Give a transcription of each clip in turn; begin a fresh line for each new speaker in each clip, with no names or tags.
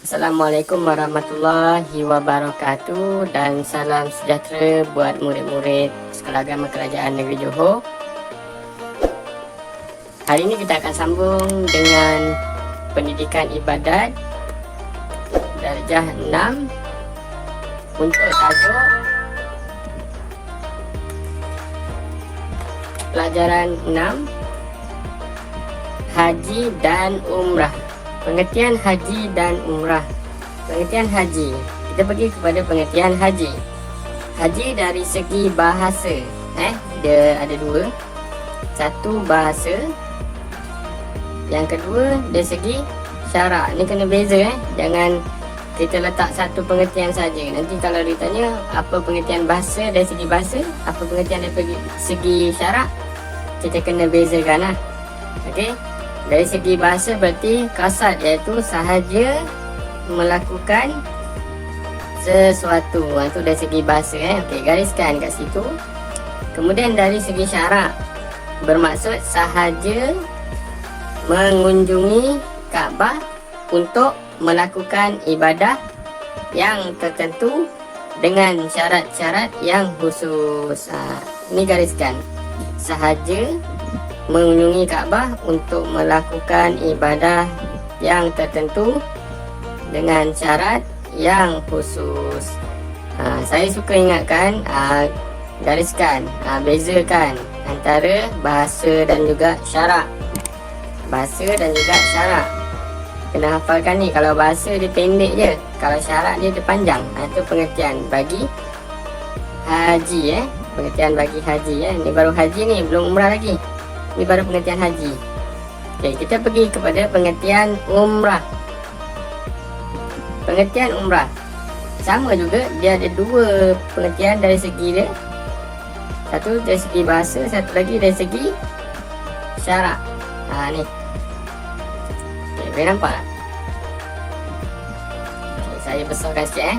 Assalamualaikum warahmatullahi wabarakatuh dan salam sejahtera buat murid-murid Sekolah Agama Kerajaan Negeri Johor. Hari ini kita akan sambung dengan pendidikan ibadat darjah 6 untuk tajuk pelajaran 6 Haji dan Umrah. Pengertian haji dan umrah. Pengertian haji, kita pergi kepada pengertian haji. Haji dari segi bahasa, dia ada dua. Satu bahasa, yang kedua dari segi syarak. Ni kena beza, jangan kita letak satu pengertian saja. Nanti kalau ditanya apa pengertian bahasa dari segi bahasa, apa pengertian dari segi syarak, kita kena bezakan lah. Okey. Dari segi bahasa berarti kasad, iaitu sahaja melakukan sesuatu. Itu dari segi bahasa. Okey, gariskan kat situ. Kemudian dari segi syarak bermaksud sahaja mengunjungi Kaabah untuk melakukan ibadah yang tertentu dengan syarat-syarat yang khusus. Ini gariskan. Sahaja mengunjungi Kaabah untuk melakukan ibadah yang tertentu dengan syarat yang khusus. Saya suka ingatkan, gariskan, bezakan antara bahasa dan juga syarak. Bahasa dan juga syarak. Kena hafalkan ni. Kalau bahasa dia pendek je, kalau syarak dia panjang. Itu pengertian bagi haji. Pengertian bagi haji. Ni baru haji ni, belum umrah lagi. Ini baru pengertian haji. Okey, kita pergi kepada pengertian umrah. Pengertian umrah sama juga, dia ada dua pengertian dari segi dia. Satu dari segi bahasa, satu lagi dari segi syarak. Ni. Okey, boleh nampak tak? Okay, saya besarkan sikit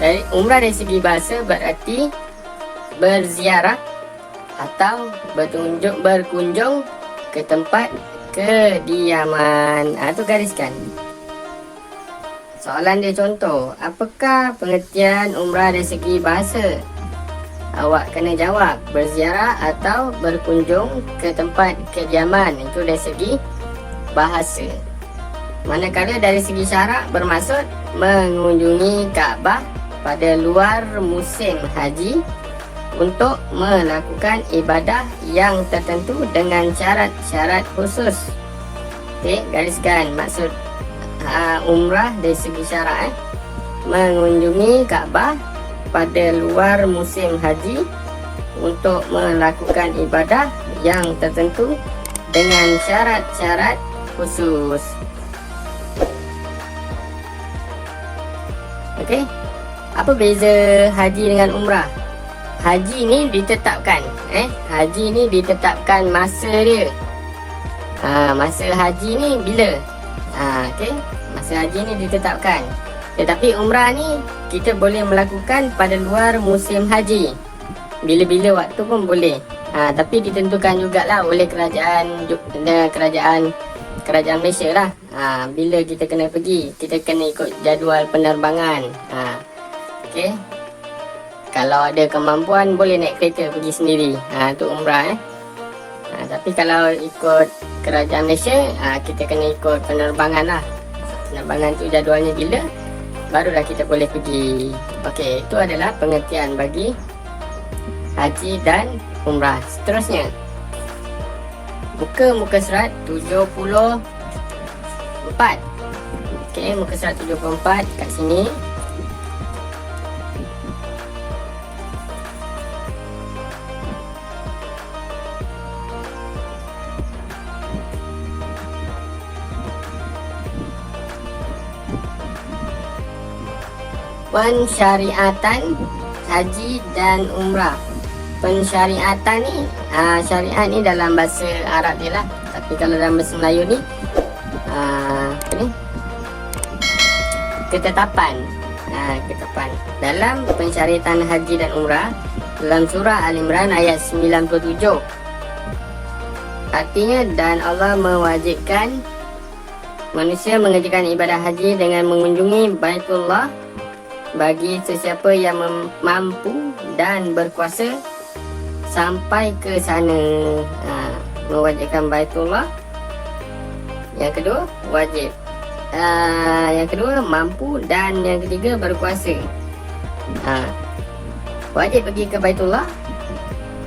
Dari umrah dari segi bahasa berarti berziarah atau berkunjung ke tempat kediaman. Itu gariskan. Soalan dia contoh, apakah pengertian umrah dari segi bahasa? Awak kena jawab, berziarah atau berkunjung ke tempat kediaman. Itu dari segi bahasa. Manakala dari segi syarak bermaksud mengunjungi Kaabah pada luar musim haji untuk melakukan ibadah yang tertentu dengan syarat-syarat khusus. Okey, gariskan maksud umrah dari segi syarak, mengunjungi Kaabah pada luar musim haji untuk melakukan ibadah yang tertentu dengan syarat-syarat khusus. Okey. Apa beza haji dengan umrah? Haji ni ditetapkan, haji ni ditetapkan masa dia. Masa haji ni bila? Okey, masa haji ni ditetapkan. Tetapi umrah ni kita boleh melakukan pada luar musim haji. Bila-bila waktu pun boleh. Tapi ditentukan jugalah oleh kerajaan Malaysia lah. Bila kita kena pergi, kita kena ikut jadual penerbangan. Okey. Kalau ada kemampuan boleh naik kereta pergi sendiri. Itu umrah. Tapi kalau ikut kerajaan Malaysia, kita kena ikut penerbangan lah. Penerbangan tu jadualnya bila, barulah kita boleh pergi. Okey, itu adalah pengertian bagi haji dan umrah. Seterusnya, muka surat 74. Okey, muka surat 74 kat sini. Pensyariatan haji dan umrah. Pensyariatan ni, syariat ni dalam bahasa Arab dia lah. Tapi kalau dalam bahasa Melayu ni, ketetapan. Ketetapan dalam pensyariatan haji dan umrah dalam surah Al-Imran ayat 97. Artinya, dan Allah mewajibkan manusia mengerjakan ibadah haji dengan mengunjungi Baitullah bagi sesiapa yang mampu dan berkuasa sampai ke sana. Mewajibkan Baitullah. Yang kedua, wajib. Yang kedua, mampu. Dan yang ketiga, berkuasa. Wajib pergi ke Baitullah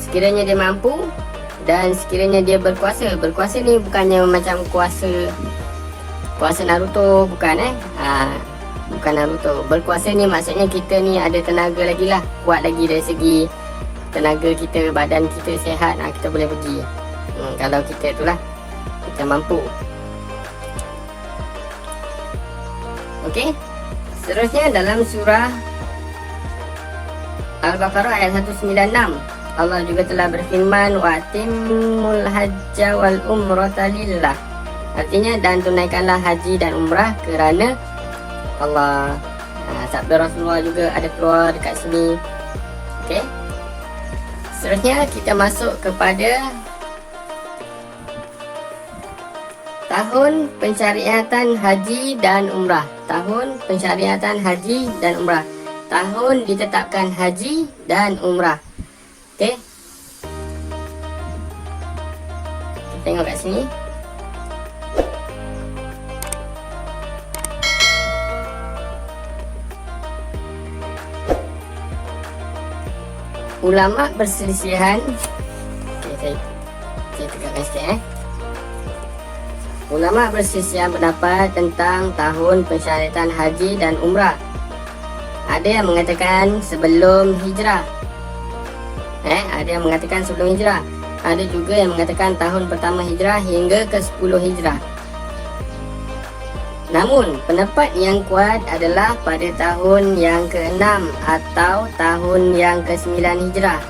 sekiranya dia mampu dan sekiranya dia berkuasa. Berkuasa ni bukannya macam kuasa Naruto, bukan bukan Naruto. Berkuasa ni maksudnya kita ni ada tenaga lagi lah, kuat lagi dari segi tenaga kita, badan kita sihat, kita boleh pergi. Kalau kita itulah, kita mampu. Okey, seterusnya dalam surah Al-Baqarah ayat 196, Allah juga telah berfirman, wa atimul hajja wal umrata lillah. Artinya, dan tunaikanlah haji dan umrah kerana Allah. Sabda Rasulullah juga ada keluar dekat sini. Okey, seterusnya kita masuk kepada tahun pensyariatan haji dan umrah. Tahun pensyariatan haji dan umrah. Tahun ditetapkan haji dan umrah. Okey, kita tengok kat sini. Ulama berselisihan. Okey, saya tegakkan sikit. Ulama berselisihan pendapat tentang tahun pensyariatan haji dan umrah. Ada yang mengatakan sebelum hijrah. Ada yang mengatakan sebelum hijrah. Ada juga yang mengatakan tahun pertama hijrah hingga ke 10 hijrah. Namun, pendapat yang kuat adalah pada tahun yang ke-6 atau tahun yang ke-9 hijrah.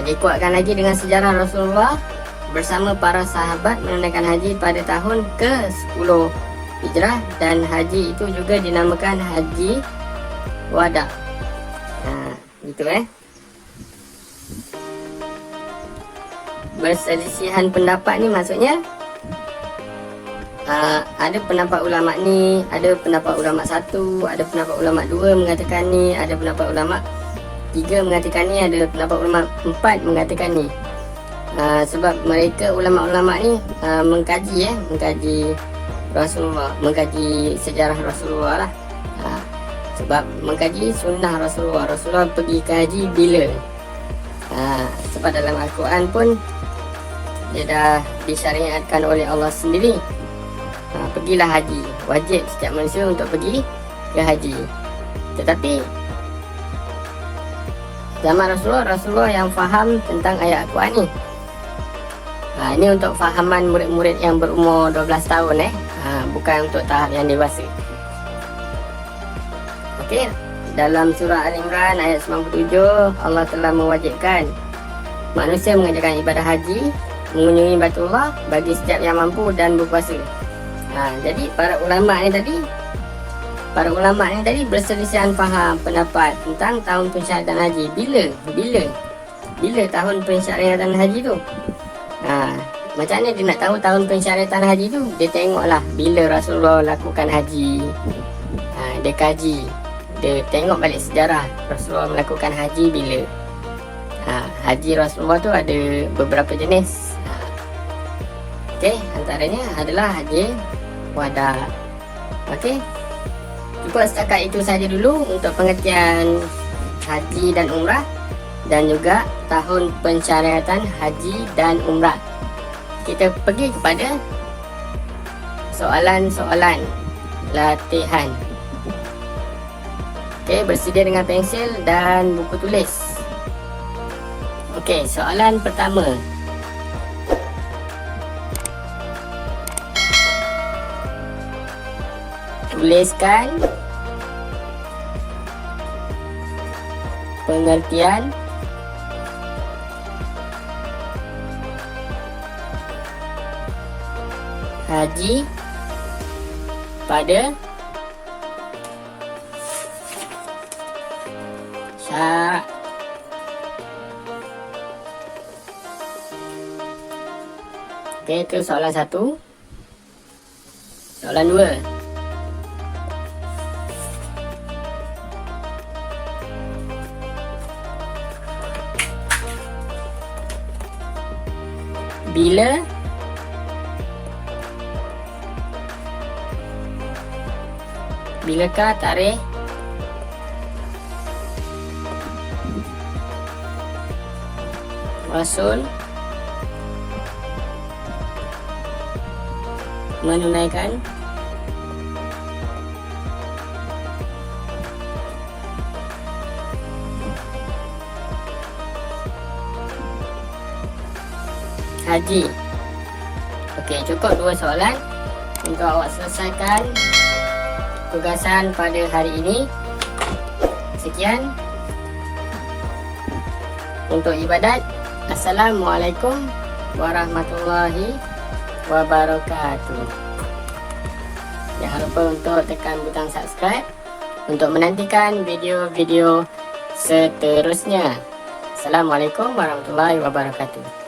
Dikuatkan lagi dengan sejarah Rasulullah bersama para sahabat menunaikan haji pada tahun ke-10 hijrah, dan haji itu juga dinamakan haji wada. Gitu Berselisihan pendapat ni maksudnya ada pendapat ulama ni, ada pendapat ulama satu, ada pendapat ulama dua mengatakan ni, ada pendapat ulama tiga mengatakan ni, ada pendapat ulama empat mengatakan ni. Sebab mereka ulama-ulama ni mengkaji Rasulullah, mengkaji sejarah Rasulullah lah. Sebab mengkaji sunnah Rasulullah. Rasulullah pergi ke haji bila? Sebab dalam Al-Quran pun dia dah disyariatkan oleh Allah sendiri. Pergilah haji. Wajib setiap manusia untuk pergi ke haji. Tetapi zaman Rasulullah yang faham tentang ayat Al-Quran ni. Ini untuk fahaman murid-murid yang berumur 12 tahun bukan untuk tahap yang dewasa. Okey, dalam surah Al-Imran ayat 97, Allah telah mewajibkan manusia mengerjakan ibadah haji, mengunjungi Baitullah bagi setiap yang mampu dan berkuasa. Jadi para ulama ni tadi berselisihan faham pendapat tentang tahun pensyariatan haji. Bila tahun pensyariatan haji tu? Macam mana dia nak tahu tahun pensyariatan haji tu? Dia tengoklah bila Rasulullah lakukan haji. Dia kaji, dia tengok balik sejarah Rasulullah melakukan haji bila. Haji Rasulullah tu ada beberapa jenis. Okey, antaranya adalah haji wada. Okey, cukup setakat itu saja dulu untuk pengertian haji dan umrah, dan juga tahun pensyariatan haji dan umrah. Kita pergi kepada soalan-soalan latihan. Okey, bersedia dengan pensil dan buku tulis. Okey, soalan pertama. Tuliskan pengertian haji pada Okey, itu soalan 1. Soalan 2. Bilakah tarikh Rasul menunaikan haji? Okey, cukup 2 soalan untuk awak selesaikan tugasan pada hari ini. Sekian untuk ibadat. Assalamualaikum warahmatullahi wabarakatuh. Jangan lupa untuk tekan butang subscribe untuk menantikan video-video seterusnya. Assalamualaikum warahmatullahi wabarakatuh.